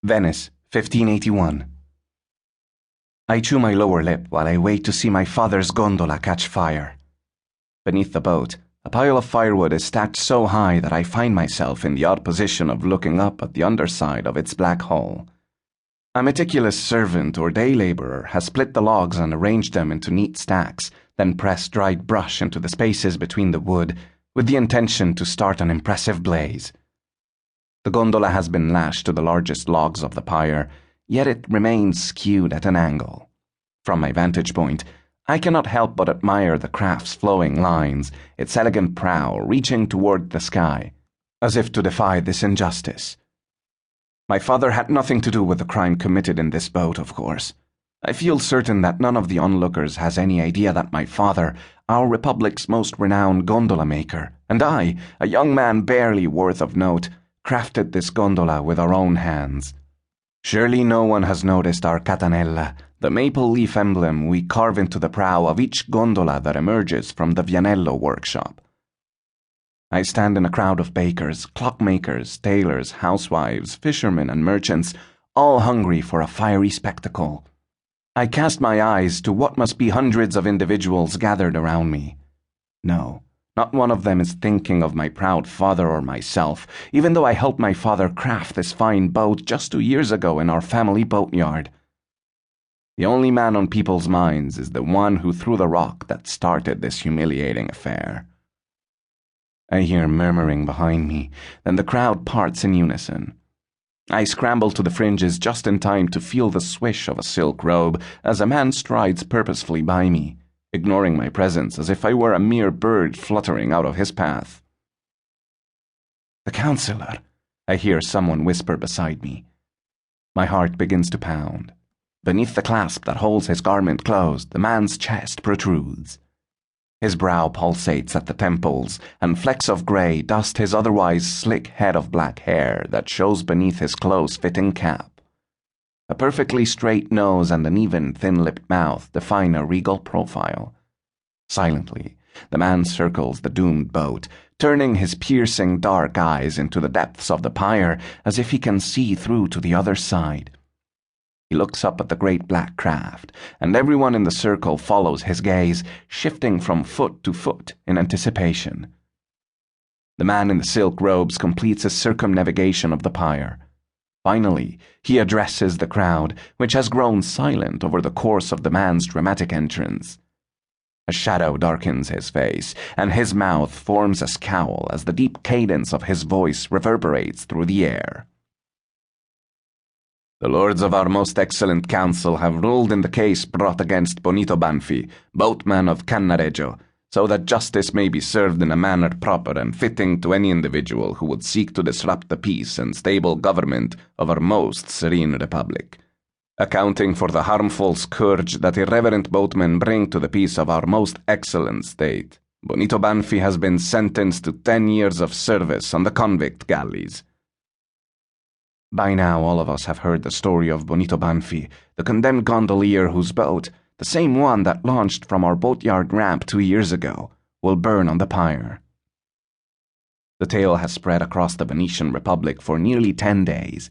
Venice, 1581. I chew my lower lip while I wait to see my father's gondola catch fire. Beneath the boat, a pile of firewood is stacked so high that I find myself in the odd position of looking up at the underside of its black hull. A meticulous servant or day laborer has split the logs and arranged them into neat stacks, then pressed dried brush into the spaces between the wood, with the intention to start an impressive blaze. The gondola has been lashed to the largest logs of the pyre, yet it remains skewed at an angle. From my vantage point, I cannot help but admire the craft's flowing lines, its elegant prow reaching toward the sky, as if to defy this injustice. My father had nothing to do with the crime committed in this boat, of course. I feel certain that none of the onlookers has any idea that my father, our republic's most renowned gondola-maker, and I, a young man barely worth of note, crafted this gondola with our own hands. Surely no one has noticed our catanella, the maple leaf emblem we carve into the prow of each gondola that emerges from the Vianello workshop. I stand in a crowd of bakers, clockmakers, tailors, housewives, fishermen, and merchants, all hungry for a fiery spectacle. I cast my eyes to what must be hundreds of individuals gathered around me. No, not one of them is thinking of my proud father or myself, even though I helped my father craft this fine boat just 2 years ago in our family boatyard. The only man on people's minds is the one who threw the rock that started this humiliating affair. I hear murmuring behind me, then the crowd parts in unison. I scramble to the fringes just in time to feel the swish of a silk robe as a man strides purposefully by me, ignoring my presence as if I were a mere bird fluttering out of his path. "The councillor," I hear someone whisper beside me. My heart begins to pound. Beneath the clasp that holds his garment closed, the man's chest protrudes. His brow pulsates at the temples, and flecks of grey dust his otherwise slick head of black hair that shows beneath his close-fitting cap. A perfectly straight nose and an even, thin-lipped mouth define a regal profile. Silently, the man circles the doomed boat, turning his piercing dark eyes into the depths of the pyre as if he can see through to the other side. He looks up at the great black craft, and everyone in the circle follows his gaze, shifting from foot to foot in anticipation. The man in the silk robes completes his circumnavigation of the pyre. Finally, he addresses the crowd, which has grown silent over the course of the man's dramatic entrance. A shadow darkens his face, and his mouth forms a scowl as the deep cadence of his voice reverberates through the air. "The lords of our most excellent council have ruled in the case brought against Bonito Banfi, boatman of Cannaregio, so that justice may be served in a manner proper and fitting to any individual who would seek to disrupt the peace and stable government of our most serene republic. Accounting for the harmful scourge that irreverent boatmen bring to the peace of our most excellent state, Bonito Banfi has been sentenced to 10 years of service on the convict galleys." By now all of us have heard the story of Bonito Banfi, the condemned gondolier whose boat, the same one that launched from our boatyard ramp 2 years ago, will burn on the pyre. The tale has spread across the Venetian Republic for nearly 10 days.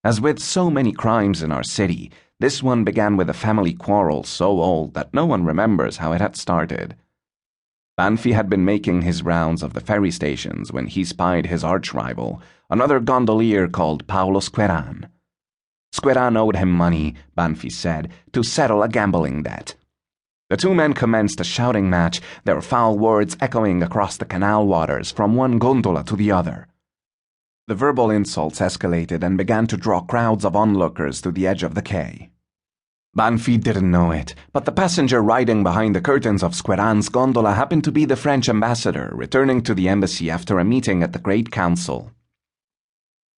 As with so many crimes in our city, this one began with a family quarrel so old that no one remembers how it had started. Banfi had been making his rounds of the ferry stations when he spied his arch-rival, another gondolier called Paolo Squeran. Squeran owed him money, Banfi said, to settle a gambling debt. The two men commenced a shouting match, their foul words echoing across the canal waters from one gondola to the other. The verbal insults escalated and began to draw crowds of onlookers to the edge of the quay. Banfi didn't know it, but the passenger riding behind the curtains of Squeran's gondola happened to be the French ambassador returning to the embassy after a meeting at the Great Council.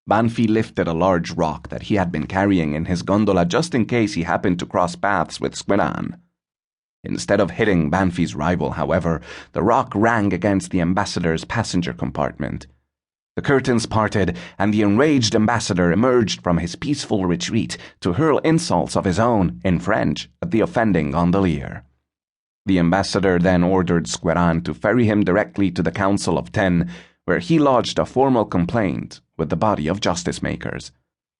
Banfi lifted a large rock that he had been carrying in his gondola just in case he happened to cross paths with Squeran. Instead of hitting Banfi's rival, however, the rock rang against the ambassador's passenger compartment. The curtains parted, and the enraged ambassador emerged from his peaceful retreat to hurl insults of his own, in French, at the offending gondolier. The ambassador then ordered Squeran to ferry him directly to the Council of 10, where he lodged a formal complaint with the body of justice makers.